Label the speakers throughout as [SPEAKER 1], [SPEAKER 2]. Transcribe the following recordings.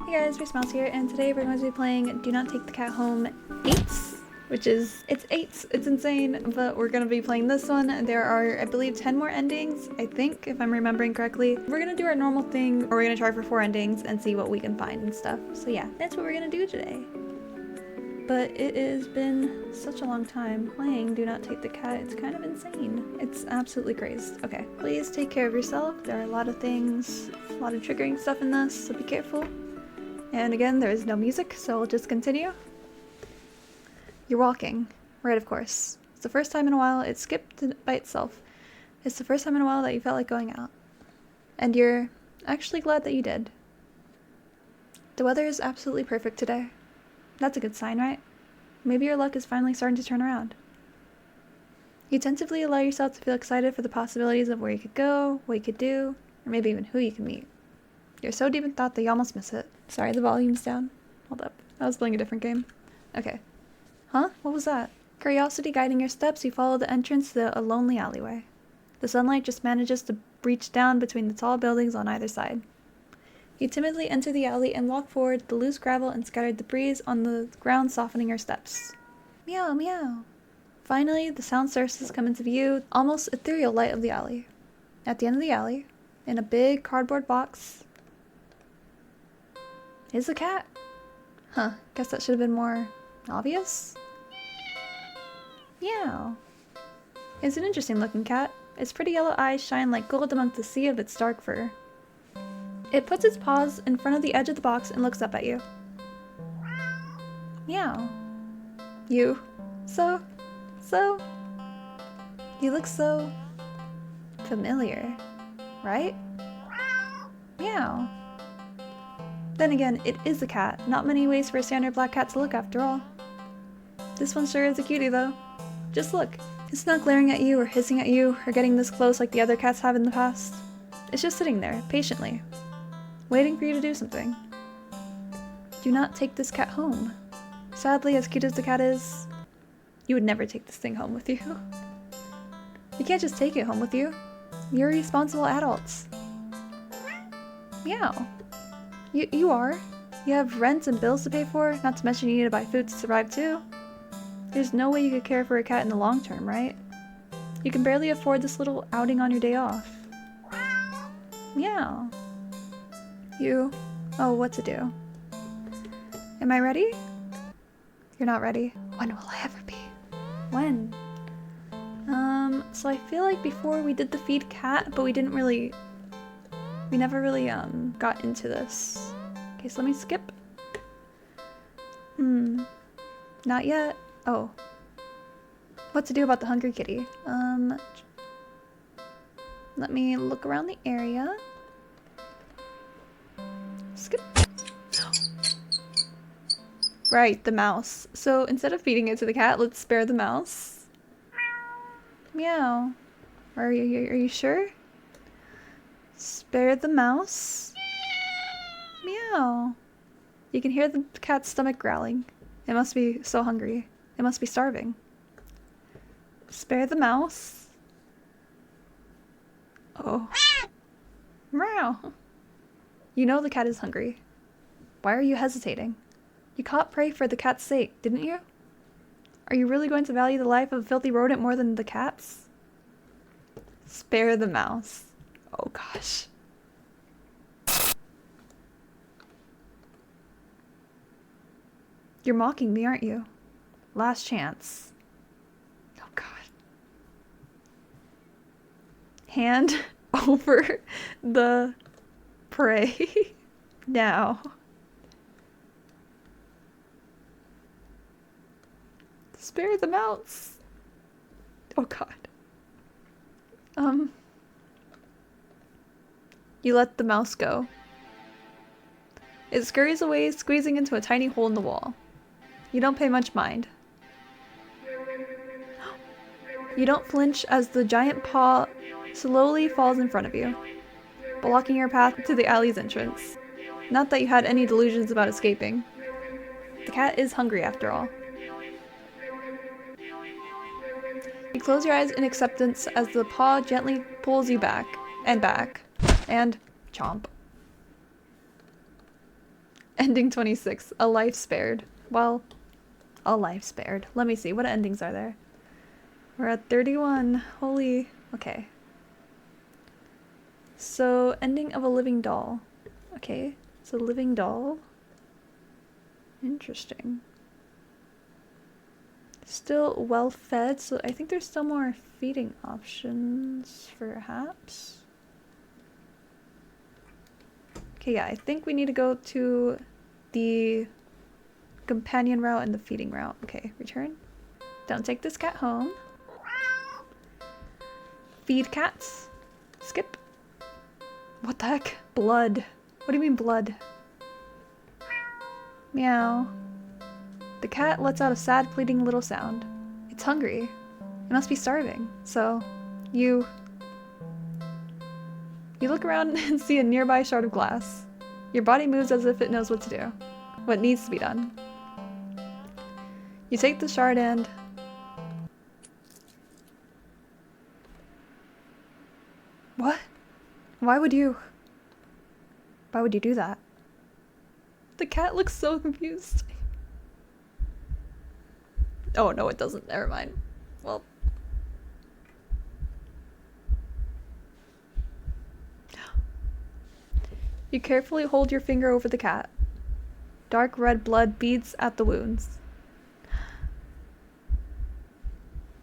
[SPEAKER 1] Hey guys, BriSmiles here, and today we're going to be playing Do Not Take the Cat Home 8s, which is, it's 8s, it's insane, but we're going to be playing this one. There are, I believe, 10 more endings, I think, if I'm remembering correctly. We're going to do our normal thing, or we're going to try for 4 endings and see what we can find and stuff. So yeah, that's what we're going to do today. But it has been such a long time playing Do Not Take the Cat, it's kind of insane. It's absolutely crazy. Okay, please take care of yourself. There are a lot of things, a lot of triggering stuff in this, so be careful. And again, there is no music, so we'll just continue. You're walking. Right, of course. It's the first time in a while it skipped by itself. It's the first time in a while that you felt like going out. And you're actually glad that you did. The weather is absolutely perfect today. That's a good sign, right? Maybe your luck is finally starting to turn around. You tentatively allow yourself to feel excited for the possibilities of where you could go, what you could do, or maybe even who you can meet. You're so deep in thought that you almost miss it. Sorry, the volume's down. Hold up. I was playing a different game. Okay. Huh? What was that? Curiosity guiding your steps, you follow the entrance to a lonely alleyway. The sunlight just manages to breach down between the tall buildings on either side. You timidly enter the alley and walk forward, the loose gravel and scattered debris on the ground softening your steps. Meow, meow. Finally, the sound sources come into view, almost ethereal light of the alley. At the end of the alley, in a big cardboard box, is a cat. Huh, guess that should have been more obvious? Meow. It's an interesting looking cat. Its pretty yellow eyes shine like gold among the sea of its dark fur. It puts its paws in front of the edge of the box and looks up at you. Meow. You. So. You look so familiar, right? Meow. Then again, it is a cat. Not many ways for a standard black cat to look after all. This one sure is a cutie though. Just look. It's not glaring at you or hissing at you or getting this close like the other cats have in the past. It's just sitting there, patiently, waiting for you to do something. Do not take this cat home. Sadly, as cute as the cat is, you would never take this thing home with you. You can't just take it home with you. You're responsible adults. Meow. You are. You have rent and bills to pay for, not to mention you need to buy food to survive too. There's no way you could care for a cat in the long term, right? You can barely afford this little outing on your day off. Meow. You. Oh, what to do? Am I ready? You're not ready. When will I ever be? When? So I feel like before we did the feed cat, but we never really got into this. Okay, so let me skip. Not yet. Oh. What to do about the hungry kitty? Let me look around the area. Skip. Right, the mouse. So instead of feeding it to the cat, let's spare the mouse. Meow. Are you sure? Spare the mouse. Meow. You can hear the cat's stomach growling. It must be so hungry. It must be starving. Spare the mouse. Oh. Meow. You know the cat is hungry. Why are you hesitating? You caught prey for the cat's sake, didn't you? Are you really going to value the life of a filthy rodent more than the cat's? Spare the mouse. Oh gosh. You're mocking me, aren't you? Last chance. Oh god. Hand over the prey. Now. Spare the mouse. Oh god. You let the mouse go. It scurries away, squeezing into a tiny hole in the wall. You don't pay much mind. You don't flinch as the giant paw slowly falls in front of you, blocking your path to the alley's entrance. Not that you had any delusions about escaping. The cat is hungry after all. You close your eyes in acceptance as the paw gently pulls you back, and chomp. Ending 26. A life spared. Well, a life spared. Let me see. What endings are there? We're at 31. Holy... Okay. So, ending of a living doll. Okay. It's a living doll. Interesting. Still well fed, so I think there's still more feeding options, perhaps. Okay, yeah, I think we need to go to the companion route and the feeding route. Okay, return. Don't take this cat home. Feed cats. Skip. What the heck? Blood. What do you mean blood? Meow. The cat lets out a sad, pleading little sound. It's hungry. It must be starving. So, you look around and see a nearby shard of glass. Your body moves as if it knows what to do. What needs to be done. You take the shard and... What? Why would you do that? The cat looks so confused. Oh no, it doesn't. Never mind. Well. You carefully hold your finger over the cat. Dark red blood beads at the wounds.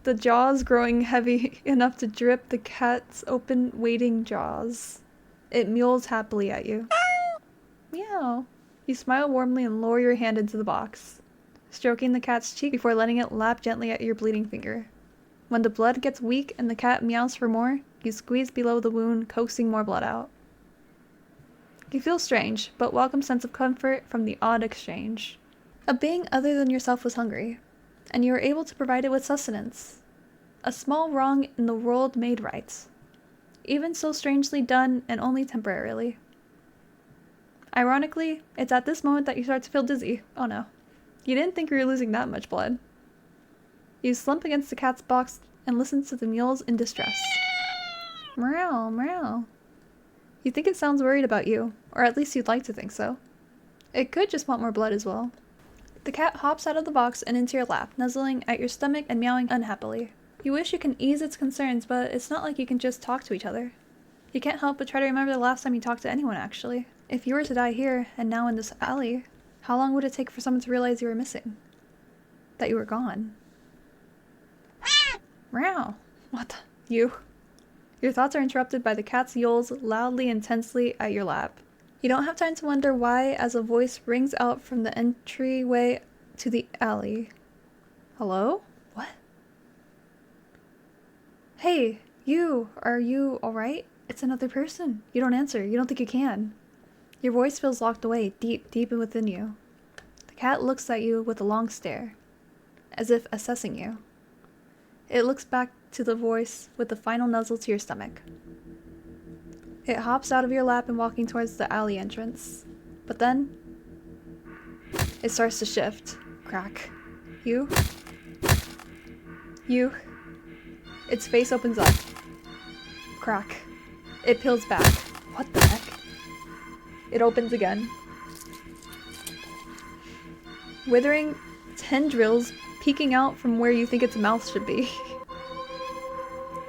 [SPEAKER 1] The jaws growing heavy enough to drip the cat's open, waiting jaws. It mews happily at you. Meow. You smile warmly and lower your hand into the box, stroking the cat's cheek before letting it lap gently at your bleeding finger. When the blood gets weak and the cat meows for more, you squeeze below the wound, coaxing more blood out. You feel strange, but welcome sense of comfort from the odd exchange. A being other than yourself was hungry, and you were able to provide it with sustenance. A small wrong in the world made right. Even so strangely done and only temporarily. Ironically, it's at this moment that you start to feel dizzy. Oh no. You didn't think you were losing that much blood. You slump against the cat's box and listen to the meows in distress. Meow, meow. You think it sounds worried about you, or at least you'd like to think so. It could just want more blood as well. The cat hops out of the box and into your lap, nuzzling at your stomach and meowing unhappily. You wish you can ease its concerns, but it's not like you can just talk to each other. You can't help but try to remember the last time you talked to anyone, actually. If you were to die here, and now in this alley, how long would it take for someone to realize you were missing? That you were gone? Meow. What the? You? Your thoughts are interrupted by the cat's yowls loudly and intensely at your lap. You don't have time to wonder why as a voice rings out from the entryway to the alley. Hello? What? Hey, you! Are you alright? It's another person. You don't answer. You don't think you can. Your voice feels locked away, deep within you. The cat looks at you with a long stare, as if assessing you. It looks back to the voice with the final nuzzle to your stomach. It hops out of your lap and walking towards the alley entrance. But then, it starts to shift. Crack. You? Its face opens up. Crack. It peels back. What the heck? It opens again. Withering tendrils peeking out from where you think its mouth should be.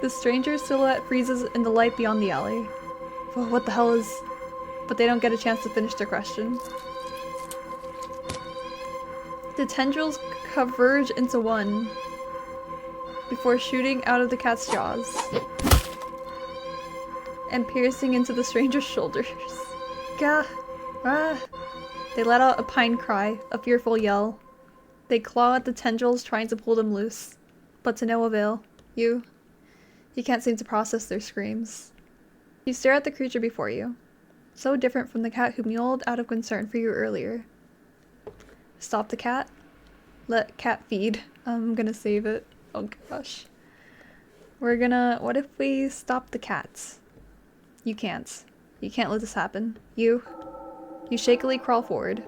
[SPEAKER 1] The stranger's silhouette freezes in the light beyond the alley. Well, what the hell is... But they don't get a chance to finish their question. The tendrils converge into one before shooting out of the cat's jaws and piercing into the stranger's shoulders. Gah! Ah! They let out a pine cry, a fearful yell. They claw at the tendrils, trying to pull them loose, but to no avail. You can't seem to process their screams. You stare at the creature before you, so different from the cat who mewed out of concern for you earlier. Stop the cat. Let cat feed. I'm gonna save it. Oh gosh. What if we stop the cats? You can't. You can't let this happen. You shakily crawl forward.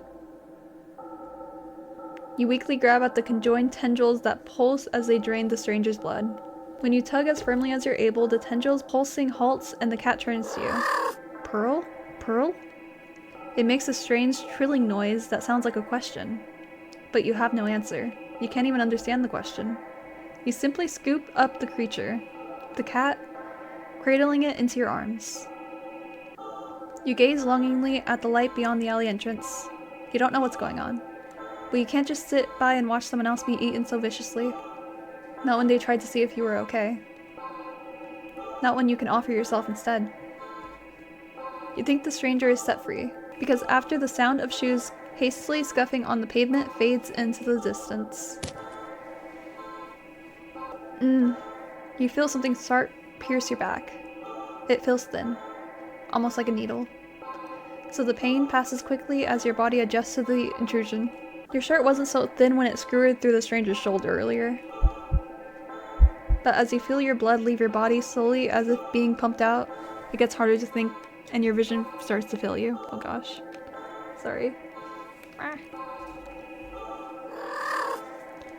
[SPEAKER 1] You weakly grab at the conjoined tendrils that pulse as they drain the stranger's blood. When you tug as firmly as you're able, the tendrils pulsing halts and the cat turns to you. Pearl? Pearl? It makes a strange trilling noise that sounds like a question. But you have no answer. You can't even understand the question. You simply scoop up the creature, the cat, cradling it into your arms. You gaze longingly at the light beyond the alley entrance. You don't know what's going on. But you can't just sit by and watch someone else be eaten so viciously. Not when they tried to see if you were okay. Not when you can offer yourself instead. You think the stranger is set free, because after the sound of shoes hastily scuffing on the pavement fades into the distance. You feel something sharp pierce your back. It feels thin, almost like a needle. So the pain passes quickly as your body adjusts to the intrusion. Your shirt wasn't so thin when it skewered through the stranger's shoulder earlier. But as you feel your blood leave your body slowly as if being pumped out, it gets harder to think and your vision starts to fail you. Oh gosh. Sorry. Ah.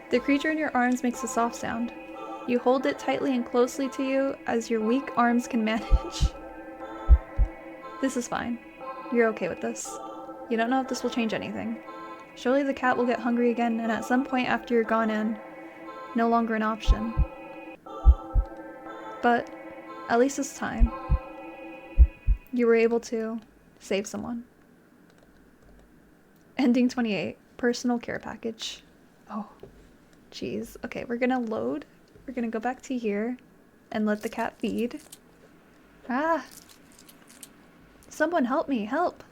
[SPEAKER 1] The creature in your arms makes a soft sound. You hold it tightly and closely to you as your weak arms can manage. This is fine. You're okay with this. You don't know if this will change anything. Surely the cat will get hungry again, and at some point after you're gone in, no longer an option. But at least this time, you were able to save someone. Ending 28, personal care package. Oh, jeez. Okay, we're gonna load. We're gonna go back to here and let the cat feed. Ah! Someone help me, help!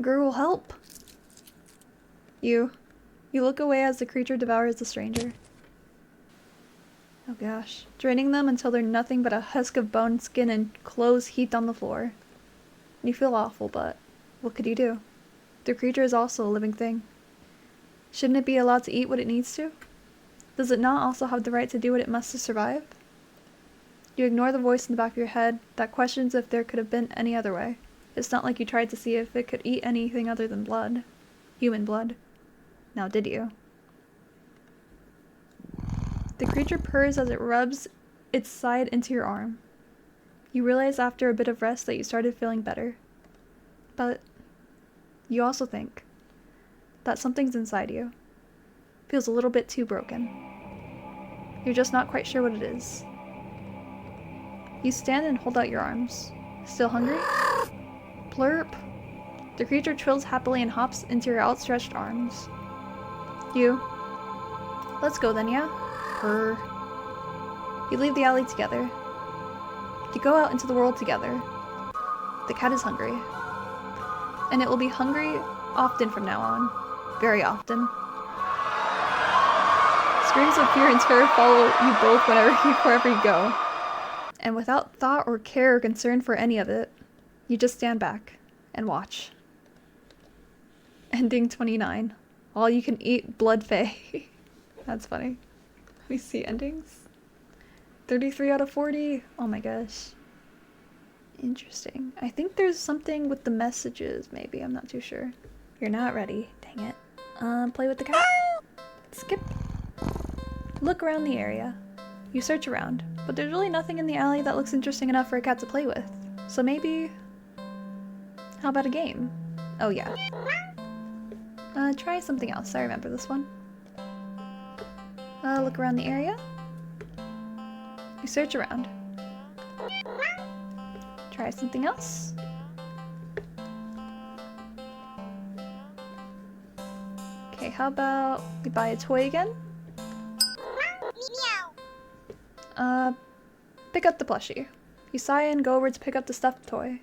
[SPEAKER 1] Girl, help! You look away as the creature devours the stranger. Oh gosh. Draining them until they're nothing but a husk of bone, skin, and clothes heaped on the floor. You feel awful, but what could you do? The creature is also a living thing. Shouldn't it be allowed to eat what it needs to? Does it not also have the right to do what it must to survive? You ignore the voice in the back of your head that questions if there could have been any other way. It's not like you tried to see if it could eat anything other than blood. Human blood. Now did you? The creature purrs as it rubs its side into your arm. You realize after a bit of rest that you started feeling better. But you also think that something's inside you. Feels a little bit too broken. You're just not quite sure what it is. You stand and hold out your arms. Still hungry? Plurp. The creature trills happily and hops into your outstretched arms. You. Let's go then, yeah? Purr. You leave the alley together. You go out into the world together. The cat is hungry. And it will be hungry often from now on. Very often. Screams of fear and terror follow you both wherever you go. And without thought or care or concern for any of it, you just stand back and watch. Ending 29. All you can eat blood fae. That's funny. Let me see endings. 33 out of 40. Oh my gosh. Interesting. I think there's something with the messages, maybe. I'm not too sure. You're not ready. Dang it. Play with the cat. Skip. Look around the area. You search around, but there's really nothing in the alley that looks interesting enough for a cat to play with. So maybe... How about a game? Oh yeah. Try something else. I remember this one. Look around the area. You search around. Try something else. Okay, how about we buy a toy again? Pick up the plushie. You sigh and go over to pick up the stuffed toy.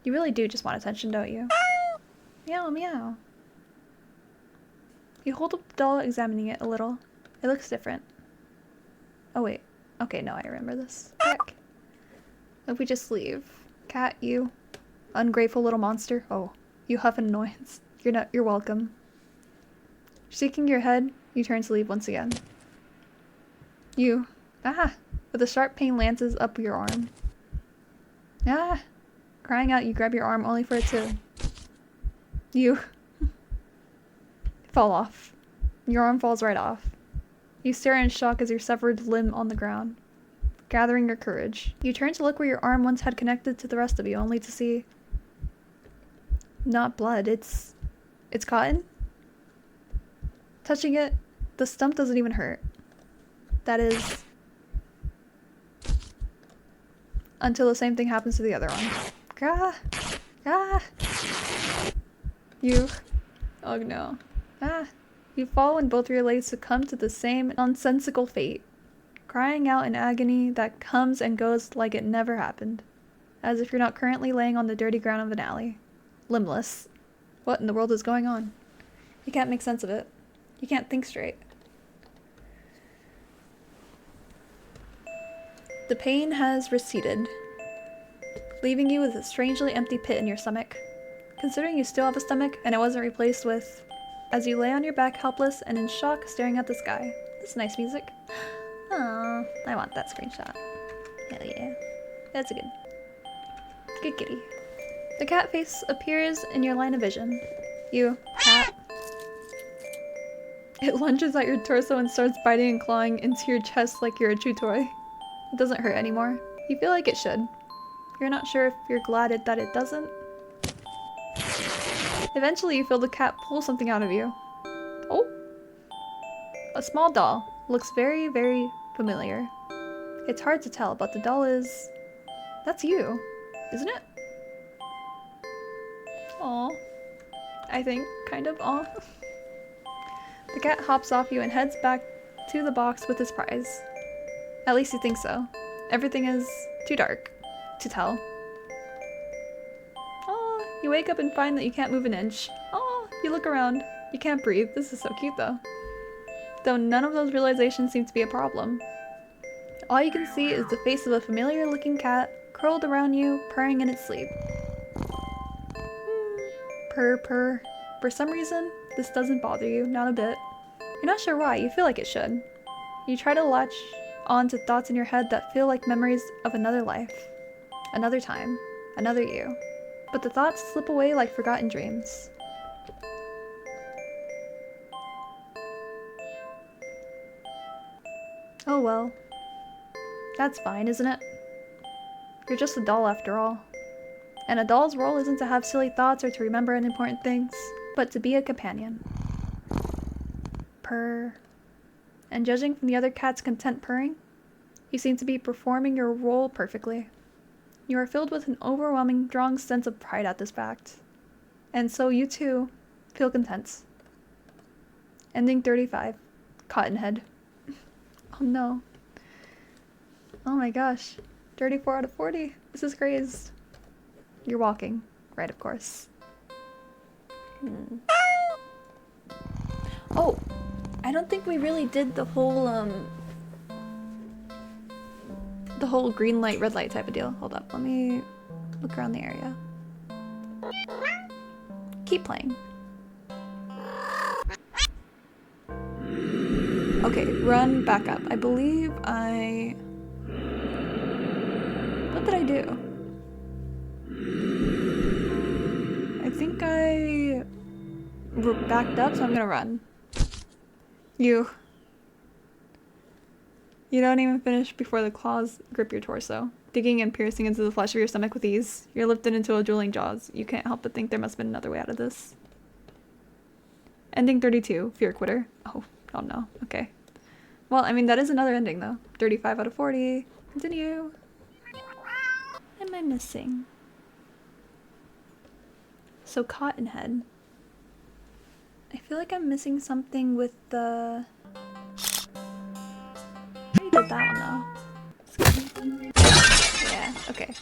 [SPEAKER 1] You really do just want attention, don't you? Meow, meow. You hold up the doll, examining it a little. It looks different. Oh wait. Okay, no, I remember this. Heck. If we just leave. Cat, you. Ungrateful little monster. Oh, you huff in annoyance. You're welcome. Shaking your head, you turn to leave once again. You. Ah! With a sharp pain lances up your arm. Ah! Crying out, you grab your arm only for it to... You... fall off. Your arm falls right off. You stare in shock as your severed limb on the ground. gathering your courage. You turn to look where your arm once had connected to the rest of you, only to see... not blood, it's cotton. Touching it, the stump doesn't even hurt. That is... until the same thing happens to the other one. Gah! Ah! You... oh no. Ah! You fall and both of your legs succumb to the same nonsensical fate, crying out in agony that comes and goes like it never happened, as if you're not currently laying on the dirty ground of an alley, limbless. What in the world is going on? You can't make sense of it. You can't think straight. The pain has receded, leaving you with a strangely empty pit in your stomach. Considering you still have a stomach and it wasn't replaced with... as you lay on your back helpless and in shock staring at the sky. This is nice music. Aww, I want that screenshot. Hell yeah. That's a good kitty. The cat face appears in your line of vision. You, cat. It lunges at your torso and starts biting and clawing into your chest like you're a chew toy. It doesn't hurt anymore. You feel like it should. You're not sure if you're glad that it doesn't. Eventually you feel the cat pull something out of you. Oh! A small doll. Looks very, very familiar. It's hard to tell, but the doll is... that's you, isn't it? Aw. I think, kind of, aw. The cat hops off you and heads back to the box with his prize. At least you think so. Everything is too dark to tell. You wake up and find that you can't move an inch. Oh, you look around. You can't breathe. This is so cute though. Though none of those realizations seem to be a problem. All you can see is the face of a familiar looking cat curled around you, purring in its sleep. Purr, purr. For some reason, this doesn't bother you, not a bit. You're not sure why, you feel like it should. You try to latch on to thoughts in your head that feel like memories of another life. Another time. Another you. But the thoughts slip away like forgotten dreams. Oh well. That's fine, isn't it? You're just a doll after all. And a doll's role isn't to have silly thoughts or to remember unimportant things, but to be a companion. Purr. And judging from the other cat's content purring, you seem to be performing your role perfectly. You are filled with an overwhelming, strong sense of pride at this fact. And so you too feel content. Ending 35. Cottonhead. Oh no. Oh my gosh. 34 out of 40. This is crazy. You're walking. Right, of course. Oh! I don't think we really did the whole green light, red light type of deal. Hold up, let me look around the area. Keep playing. Okay, run back up. I believe what did I do? I think I backed up, so I'm gonna run. You don't even finish before the claws grip your torso, digging and piercing into the flesh of your stomach with ease. You're lifted into a drooling jaws. You can't help but think there must have been another way out of this. Ending 32. Fear quitter. Oh no. Okay. Well, I mean, that is another ending, though. 35 out of 40. Continue. What am I missing? So, Cottonhead. I feel like I'm missing something with the... I did that one though. Yeah, okay.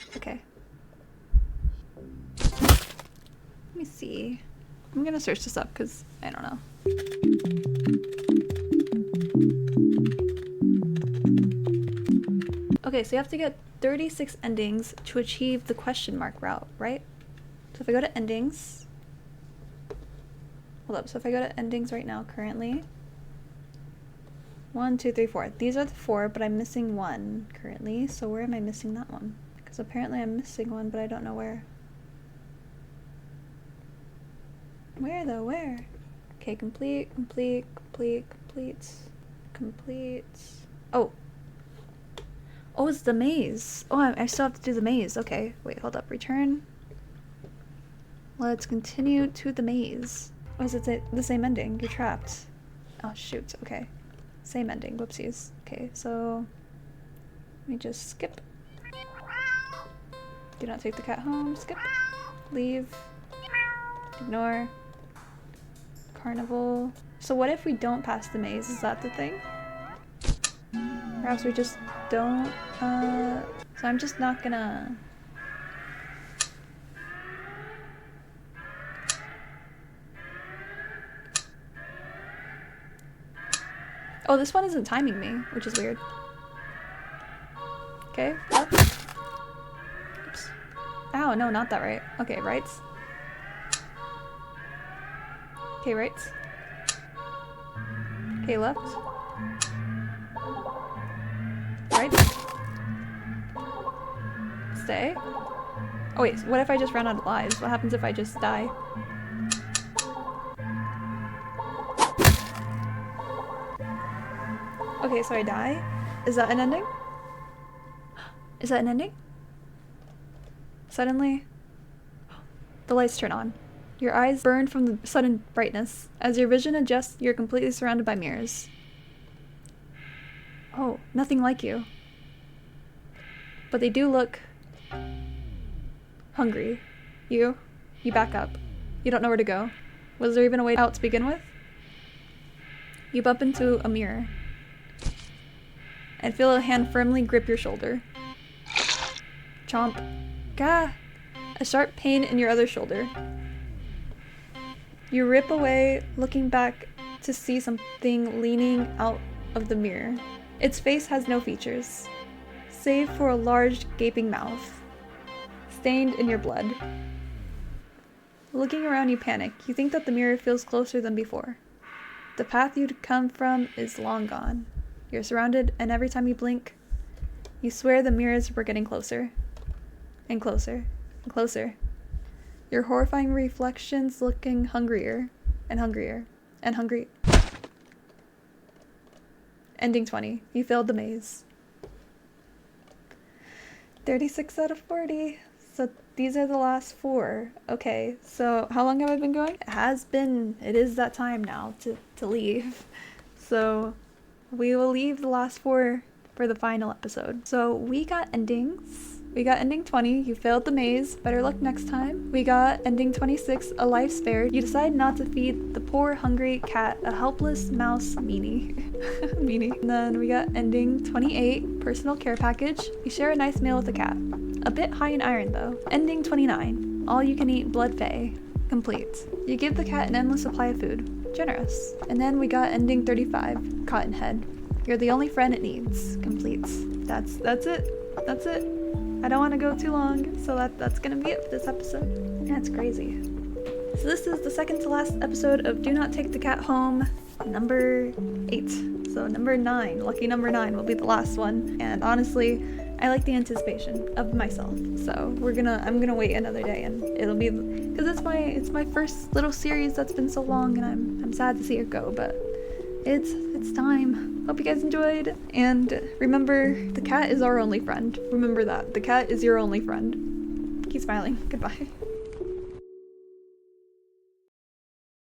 [SPEAKER 1] Let me see. I'm gonna search this up because I don't know. Okay, so you have to get 36 endings to achieve the question mark route, right? So if I go to endings... Hold up, so if I go to endings right now currently... 1, 2, 3, 4. These are the 4, but I'm missing 1 currently. So where am I missing that one? Because apparently I'm missing 1, but I don't know where. Where though? Where? Okay, complete. Oh. Oh, it's the maze. Oh, I still have to do the maze. Okay, wait, hold up. Return. Let's continue to the maze. Oh, is it the same ending? You're trapped. Oh, shoot. Okay. Same ending. Whoopsies. Okay, so... let me just skip. Do not take the cat home. Skip. Leave. Ignore. Carnival. So what if we don't pass the maze? Is that the thing? Perhaps we just don't, so I'm just not gonna... Oh, this one isn't timing me, which is weird. Okay, left. Oops. Ow, no, not that right. Okay, rights. Okay, rights. Okay, left. Right. Stay. Oh wait, what if I just run out of lives? What happens if I just die? Okay, so I die. Is that an ending? Is that an ending? Suddenly, the lights turn on. Your eyes burn from the sudden brightness. As your vision adjusts, you're completely surrounded by mirrors. Oh, nothing like you. But they do look hungry. You back up. You don't know where to go. Was there even a way out to begin with? You bump into a mirror and feel a hand firmly grip your shoulder. Chomp. Gah! A sharp pain in your other shoulder. You rip away, looking back to see something leaning out of the mirror. Its face has no features, save for a large, gaping mouth, stained in your blood. Looking around, you panic. You think that the mirror feels closer than before. The path you'd come from is long gone. You're surrounded, and every time you blink, you swear the mirrors were getting closer, and closer, and closer. Your horrifying reflections looking hungrier, and hungrier, and hungry. Ending 20. You failed the maze. 36 out of 40. So these are the last 4. Okay, so how long have I been going? It is that time now to leave. So we will leave the last 4 for the final episode. So we got endings. We got ending 20, you failed the maze, better luck next time. We got ending 26, a life spared. You decide not to feed the poor hungry cat a helpless mouse meanie. Meanie. And then we got ending 28, personal care package. You share a nice meal with the cat. A bit high in iron though. Ending 29, all you can eat blood fae. Complete. You give the cat an endless supply of food. Generous. And then we got ending 35, cotton head. You're the only friend it needs. Complete. That's it. That's it. I don't want to go too long, so that's gonna be it for this episode. That's crazy. So this is the second to last episode of Do Not Take the Cat Home, number 8. So number 9, lucky number 9 will be the last one. And honestly, I like the anticipation of myself. So I'm gonna wait another day, and it'll be, because it's my first little series that's been so long, and I'm sad to see it go, but it's time. Hope you guys enjoyed, and remember, the cat is our only friend. Remember that. The cat is your only friend. Keep smiling. Goodbye.